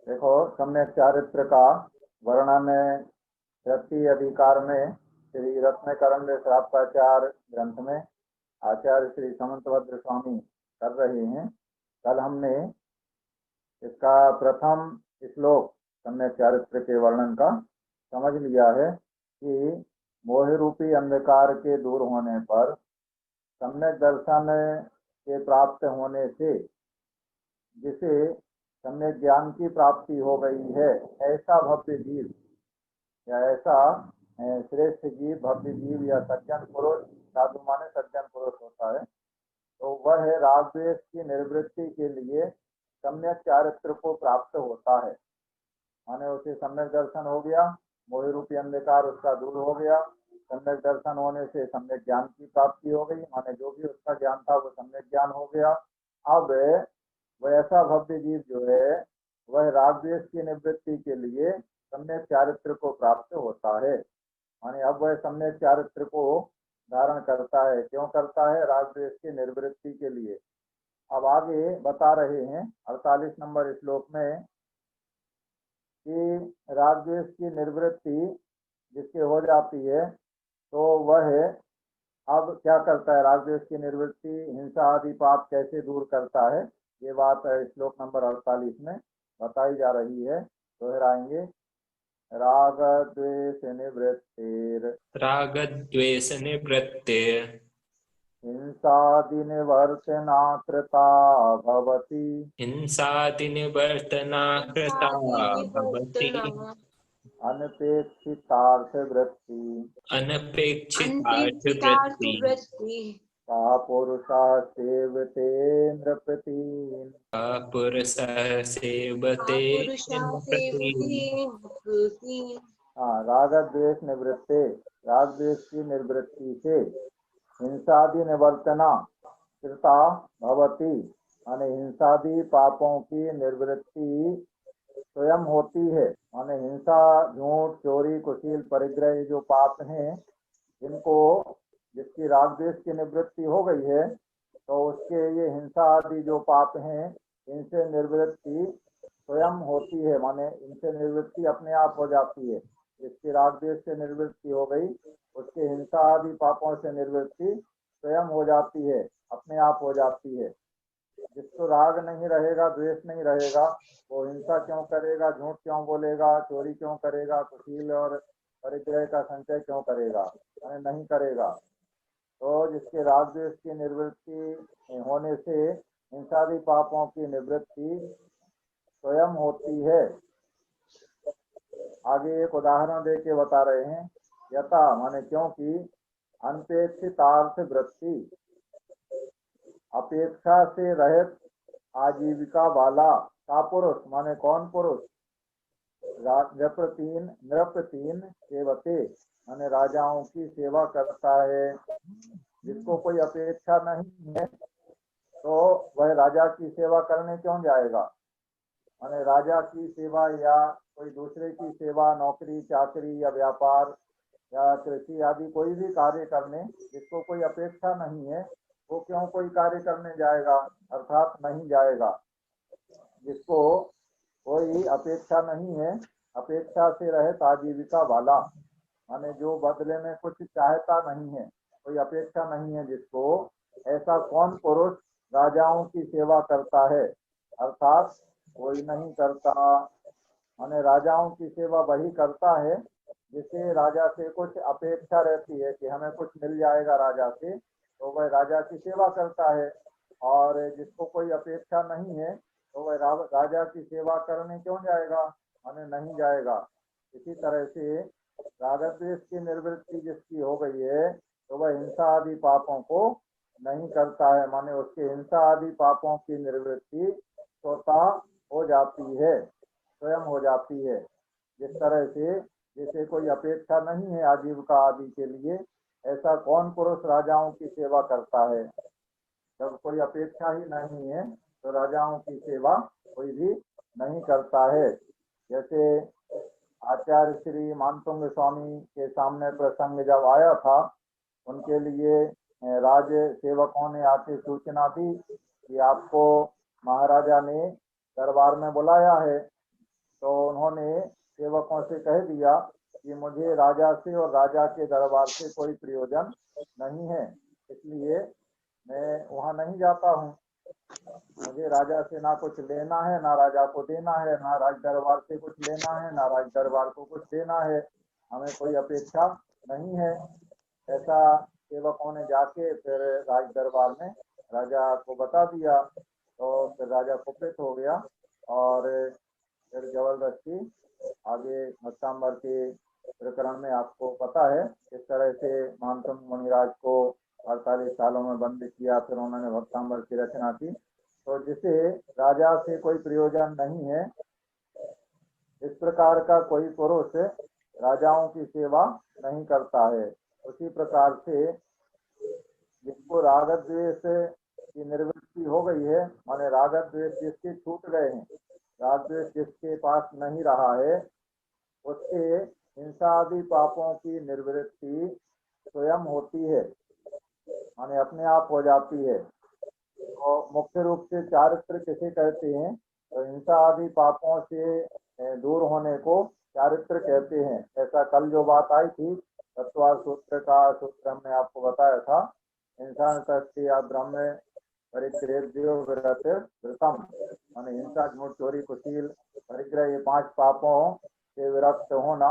देखो, सम्यक चारित्र का वर्णन तृतीय अधिकार में श्री रत्नकरंद श्रावकाचार्य ग्रंथ में आचार्य श्री समंतभद्र स्वामी कर रहे हैं। कल हमने इसका प्रथम श्लोक सम्यक चारित्र के वर्णन का समझ लिया है कि मोह रूपी अंधकार के दूर होने पर सम्यक दर्शन के प्राप्त होने से जिसे सम्यक ज्ञान की प्राप्ति हो गई है, ऐसा भव्य जीव या ऐसा श्रेष्ठ जीव, भव्य जीव या सज्जन पुरुष, साधु माने सज्जन पुरुष होता है, तो वह राग द्वेष की निवृत्ति के लिए सम्यक चारित्र को प्राप्त होता है। माने उसे सम्यक दर्शन हो गया, मोह रूपी अंधकार उसका दूर हो गया, सम्यक दर्शन होने से सम्यक ज्ञान की प्राप्ति हो गई, माने जो भी उसका ज्ञान था वो सम्यक ज्ञान हो गया। अब वैसा भव्य जीव जो है वह राग द्वेष की निवृत्ति के लिए सम्यक चारित्र को प्राप्त होता है। माने अब वह सम्यक चारित्र को धारण करता है। क्यों करता है? राग द्वेष की निवृत्ति के लिए। अब आगे बता रहे हैं 48 नंबर श्लोक में कि राग द्वेष की निवृत्ति जिसके हो जाती है तो वह अब क्या करता है? राग द्वेष की निवृत्ति हिंसा आदि पाप कैसे दूर करता है, ये बात श्लोक नंबर 48 में बताई जा रही है। दोहराएंगे। राग द्वेष निवृत्तिर हिंसादि निवर्तना कृता भवति अनपेक्षितार्थ वृत्ति सा पुरुषा सेवते नृपति। हाँ, राग द्वेष निवृत्ति, राग द्वेष की निवृत्ति से हिंसादि निवर्तना कृता भवति, माने हिंसादि पापों की निवृत्ति स्वयं होती है। माने हिंसा, झूठ, चोरी, कुशील, परिग्रह जो पाप हैं, जिनको जिसकी राग द्वेष की निवृत्ति हो गई है तो उसके ये हिंसा आदि जो पाप हैं इनसे निवृत्ति स्वयं होती है। माने इनसे निवृत्ति अपने आप हो जाती है। जिसकी राग द्वेष से निवृत्ति हो गई उसके हिंसा आदि पापों से निवृत्ति स्वयं हो जाती है, अपने आप हो जाती है। जिसको राग नहीं रहेगा, द्वेष नहीं रहेगा, वो हिंसा क्यों करेगा, झूठ क्यों बोलेगा, चोरी क्यों करेगा, कुशील और परिग्रह का संचय क्यों करेगा? यानी नहीं करेगा। तो जिसके राग द्वेष की निवृत्ति होने से हिंसादि पापों की निवृत्ति स्वयं होती है। आगे एक उदाहरण दे के बता रहे हैं। यथा माने क्योंकि अनपेक्षितार्थ वृत्ति, अपेक्षा से रहित आजीविका वाला का पुरुष, माने कौन पुरुष? नृप-तीन सेवते, माने राजाओं की सेवा करता है। जिसको कोई अपेक्षा नहीं है तो वह राजा की सेवा करने क्यों जाएगा? माने राजा की सेवा या कोई दूसरे की सेवा, नौकरी चाकरी या व्यापार या कृषि आदि कोई भी कार्य करने जिसको कोई अपेक्षा नहीं है वो क्यों कोई कार्य करने जाएगा? अर्थात नहीं जाएगा। जिसको कोई अपेक्षा नहीं है, अपेक्षा से रहित आजीविका वाला, माने जो बदले में कुछ चाहता नहीं है, कोई अपेक्षा नहीं है जिसको, ऐसा कौन पुरुष राजाओं की सेवा करता है? अर्थात कोई नहीं करता। माने राजाओं की सेवा वही करता है जिसे राजा से कुछ अपेक्षा रहती है कि हमें कुछ मिल जाएगा राजा से, तो वह राजा की सेवा करता है। और जिसको कोई अपेक्षा नहीं है तो वह राजा की सेवा करने क्यों जाएगा? माने नहीं जाएगा। इसी तरह से राग द्वेष की निवृत्ति जिसकी हो गई है तो वह हिंसा आदि पापों को नहीं करता है। माने उसके हिंसा आदि पापों की निवृत्ति स्वतः हो जाती है, स्वयं हो जाती है। जिस तरह से जैसे कोई अपेक्षा नहीं है आजीविका आदि के लिए, ऐसा कौन पुरुष राजाओं की सेवा करता है? जब कोई अपेक्षा ही नहीं है तो राजाओं की सेवा कोई भी नहीं करता है। जैसे आचार्य श्री मानतुंग स्वामी के सामने प्रसंग जब आया था, उनके लिए राज सेवकों ने आके सूचना दी कि आपको महाराजा ने दरबार में बुलाया है। तो उन्होंने सेवकों से कह दिया कि मुझे राजा से और राजा के दरबार से कोई प्रयोजन नहीं है, इसलिए मैं वहाँ नहीं जाता हूँ। मुझे राजा से ना कुछ लेना है, ना राजा को देना है, ना राज दरबार से कुछ लेना है, ना राज दरबार को कुछ देना है, हमें कोई अपेक्षा नहीं है। ऐसा सेवकों ने जाके फिर राज दरबार में राजा को बता दिया। तो फिर राजा कुपित हो गया और फिर जबरदस्ती आगे भक्तांबर के प्रकरण में आपको पता है किस तरह से मानसुन मुनिराज को 48 सालों में बंद किया, फिर उन्होंने भक्तांबर की रचना की। तो जिसे राजा से कोई प्रयोजन नहीं है, इस प्रकार का कोई पुरुष राजाओं की सेवा नहीं करता है। उसी प्रकार से जिसको राग द्वेष की निवृत्ति हो गई है, माने राग द्वेष जिसके छूट गए हैं, राग द्वेष जिसके पास नहीं रहा है, उसके हिंसा आदि पापों की निवृत्ति स्वयं होती है, माने अपने आप हो जाती है। तो मुख्य रूप से चारित्र किसे कहते हैं, तो हिंसा आदि पापों से दूर होने को चारित्र कहते हैं। ऐसा कल जो बात आई थी तत्वार सूत्र का सूत्र हमने आपको बताया था, हिंसा या ब्रह्म परिग्रह व्रत व्रतम, माने हिंसा झूठ चोरी कुशील परिग्रह, ये 5 पापों से विरक्त होना,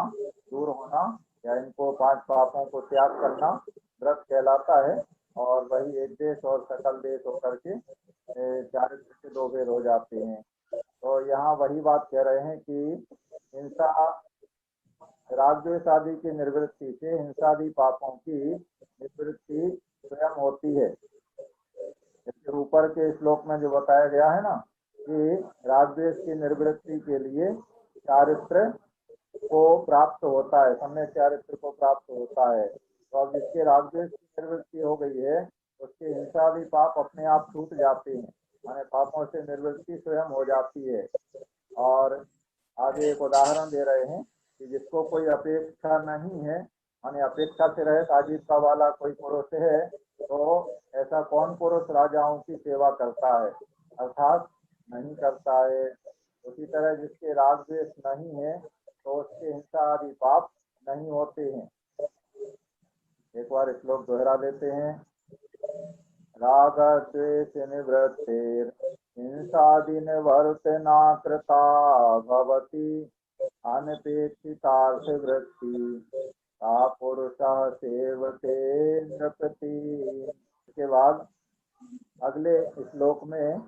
दूर होना, या इनको 5 पापों को त्याग करना व्रत कहलाता है। और वही एक देश और सकल देश होकर के चारित्र के 2 भेद हो जाते हैं। तो यहाँ वही बात कह रहे हैं कि हिंसा राग द्वेष आदि की निवृत्ति से हिंसादि पापों की निवृत्ति स्वयं होती है। इसके ऊपर के श्लोक में जो बताया गया है ना कि राग द्वेष की निवृत्ति के लिए चारित्र को प्राप्त होता है, सम्यक चारित्र को प्राप्त होता है। तो अब जिसके राग द्वेष की निवृत्ति हो गई है, उसके हिंसादि पाप अपने आप छूट जाते हैं, माने पापों से निवृत्ति स्वयं हो जाती है। और आगे एक उदाहरण दे रहे हैं कि जिसको कोई अपेक्षा नहीं है, माने अपेक्षा से रहित आजीविका वाला कोई पुरुष है, तो ऐसा कौन पुरुष राजाओं की सेवा करता है, अर्थात नहीं करता है। उसी तरह जिसके राग द्वेष नहीं है, तो उसके हिंसा आदि पाप नहीं होते हैं। एक बार श्लोक दोहरा देते हैं। राग द्वेष निवृत्तिर हिंसादि निवर्तना कृता भवति अनपेक्षितार्थ वृत्ति सा पुरुषः सेवते नृपति। इसके बाद अगले श्लोक में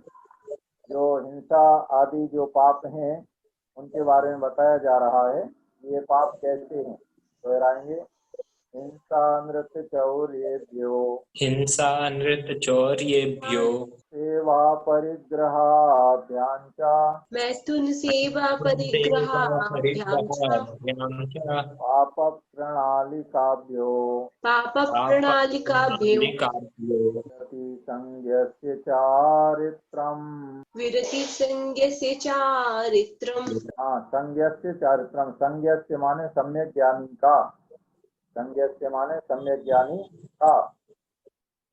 जो हिंसा आदि जो पाप हैं उनके बारे में बताया जा रहा है। ये पाप कैसे हैं, दोहराएंगे। हिंसा नृत्य चौर्येभ्यो हिंसा नृत्य चौर्येभ्यो सेवा परिग्रहाभ्यां च मैथुन सेवा परिग्रहाभ्यां च पाप प्रणालिकाभ्यो पाप प्रणालिकाभ्यो संज्ञस्य चारित्रम्। विरति संज्ञस्य चारित्रम्। हाँ, संज्ञस्य चारित्रम, संज्ञस्य माने सम्यक ज्ञानी का, संज्ञस्य माने सम्यक ज्ञानी का,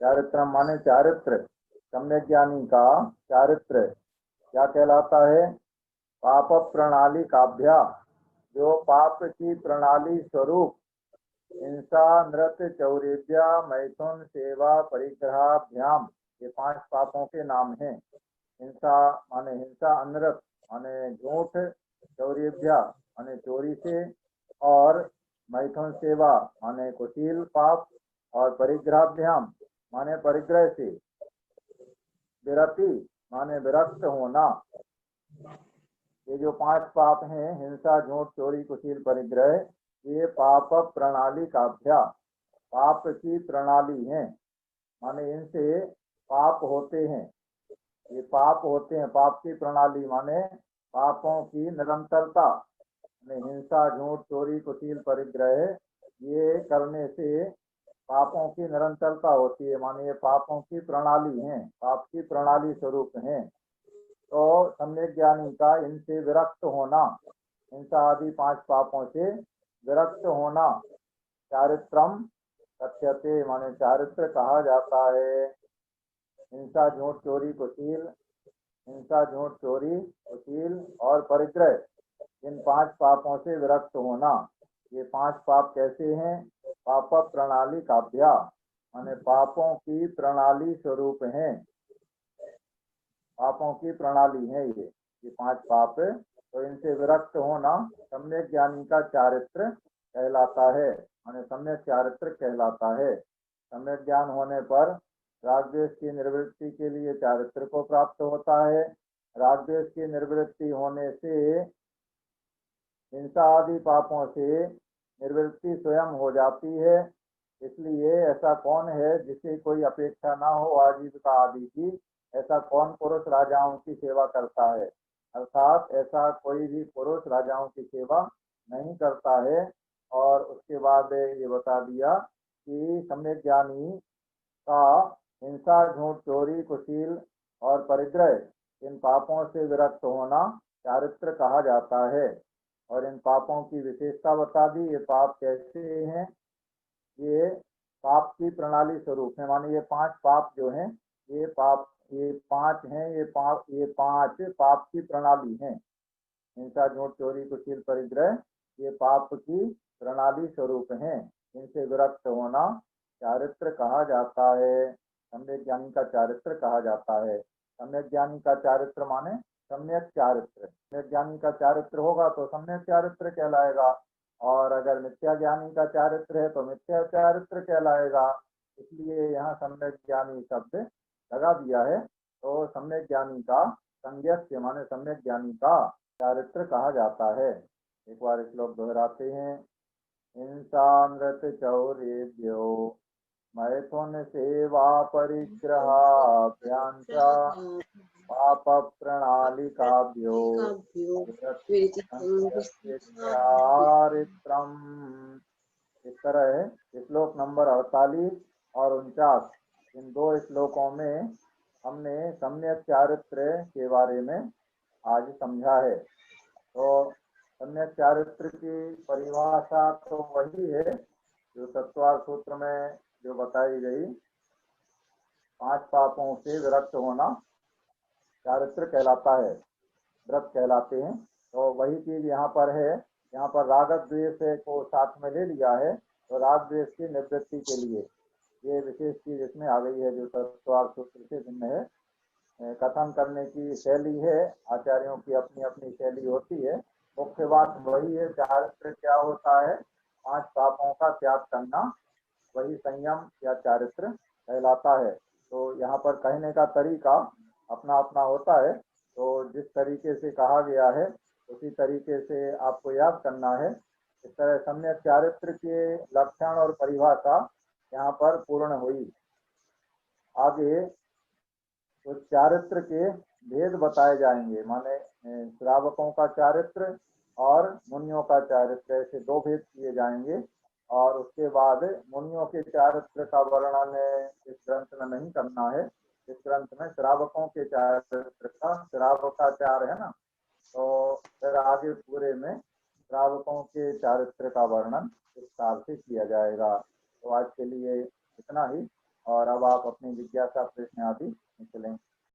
चारित्रम माने चारित्र, सम्यक ज्ञानी का चारित्र क्या कहलाता है, पाप प्रणाली काभ्या, जो पाप की प्रणाली स्वरूप हिंसा नृत्य चौर्येभ्या मैथुन सेवा परिग्रहाभ्याम, ये 5 पापों के नाम हैं। हिंसा माने हिंसा, अनृत माने झूठ, चौर्येभ्या माने चोरी से, और मैथुन सेवा माने कुशील पाप, और परिग्रहाभ्याम माने परिग्रह से, विरति माने विरक्त होना। ये जो 5 पाप हैं, हिंसा झूठ चोरी कुशील परिग्रह, ये पाप प्रणाली काभ्या, पाप की प्रणाली है, माने इनसे पाप होते हैं, ये पाप होते हैं। पाप की प्रणाली माने पापों की निरंतरता, हिंसा झूठ चोरी कुशील परिग्रह, ये करने से पापों की निरंतरता होती है, माने ये पापों की प्रणाली हैं, पाप की प्रणाली स्वरूप हैं। तो सम्यक ज्ञानी का इनसे विरक्त होना, हिंसा आदि 5 पापों से विरक्त होना, चारित्रम कथ्यते माने चारित्र कहा जाता है। हिंसा झूठ चोरी कुशील, हिंसा झूठ चोरी कुशील और परिग्रह, इन 5 पापों से विरक्त होना। ये 5 पाप कैसे हैं? पाप प्रणाली काव्या, माने पापों की प्रणाली स्वरूप हैं, पापों की प्रणाली है ये 5 पाप। तो इनसे विरक्त होना सम्यक ज्ञानी का चारित्र कहलाता है, माने सम्यक चारित्र कहलाता है। सम्यक ज्ञान होने पर राग द्वेष की निवृत्ति के लिए चारित्र को प्राप्त होता है। राग द्वेष की निवृत्ति होने से हिंसा आदि पापों से निवृत्ति स्वयं हो जाती है। इसलिए ऐसा कौन है जिसे कोई अपेक्षा ना हो आजीविका आदि की? ऐसा कौन पुरुष राजाओं की सेवा करता है? अर्थात ऐसा कोई भी पुरुष राजाओं की सेवा नहीं करता है। और उसके बाद ये बता दिया कि सम्यक ज्ञानी का हिंसा, झूठ, चोरी, कुशील और परिग्रह इन पापों से विरक्त होना चारित्र कहा जाता है। और इन पापों की विशेषता बता दी। ये पाप कैसे हैं? ये पाप की प्रणाली स्वरूप है, माने ये 5 पाप जो हैं ये 5 हैं। ये 5 पाप की प्रणाली हैं। हिंसा, झूठ, चोरी, कुशील, परिग्रह ये पाप की प्रणाली स्वरूप हैं। इनसे विरक्त होना चारित्र कहा जाता है, सम्यक ज्ञानी का चारित्र कहा जाता है। सम्यक ज्ञानी का चारित्र माने सम्यक चारित्र। सम्यक ज्ञानी का चारित्र होगा तो सम्यक चारित्र कहलाएगा, और अगर मिथ्या ज्ञानी का चारित्र है तो मिथ्या चारित्र कहलाएगा। इसलिए यहाँ सम्यक ज्ञानी शब्द लगा दिया है। तो सम्यक ज्ञानी का संज्ञस्य माने सम्यक ज्ञानी का चारित्र कहा जाता है। एक बार श्लोक दोहराते हैं। हिंसा नृत चौरेभ्यो मैथुन सेवा परिग्रहाभ्यां च पाप प्रणालिकाभ्यो चारित्रम। इस तरह है श्लोक नंबर 48 और 49, इन 2 श्लोकों में हमने सम्यक चारित्र के बारे में आज समझा है। तो सम्यक चारित्र की परिभाषा तो वही है जो तत्वार्थ सूत्र में जो बताई गई। 5 पापों से विरक्त होना चारित्र कहलाता है, व्रत कहलाते हैं। तो वही चीज यहाँ पर है। यहाँ पर राग द्वेष को साथ में ले लिया है, तो राग द्वेष की निवृत्ति के लिए ये विशेष चीज इसमें आ गई है जो तत्वार्थ सूत्र से भिन्न है। कथन करने की शैली है, आचार्यों की अपनी अपनी शैली होती है। मुख्य बात वही है, चारित्र क्या होता है? 5 पापों का त्याग करना, वही संयम या चारित्र कहलाता है। तो यहाँ पर कहने का तरीका अपना अपना होता है। तो जिस तरीके से कहा गया है उसी तरीके से आपको याद करना है। इस तरह सम्यक चारित्र के लक्षण और परिभाषा यहाँ पर पूर्ण हुई। आगे उस चारित्र के भेद बताए जाएंगे, माने श्रावकों का चारित्र और मुनियों का चारित्र, ऐसे 2 भेद किए जाएंगे। और उसके बाद मुनियों के चारित्र का वर्णन इस ग्रंथ में नहीं करना है। इस ग्रंथ में श्रावकों के चारित्र का, श्रावकाचार है ना, तो फिर आगे पूरे में श्रावकों के चारित्र का वर्णन विस्तार से किया जाएगा। तो आज के लिए इतना ही, और अब आप अपनी जिज्ञासा प्रश्न आदि निकलें।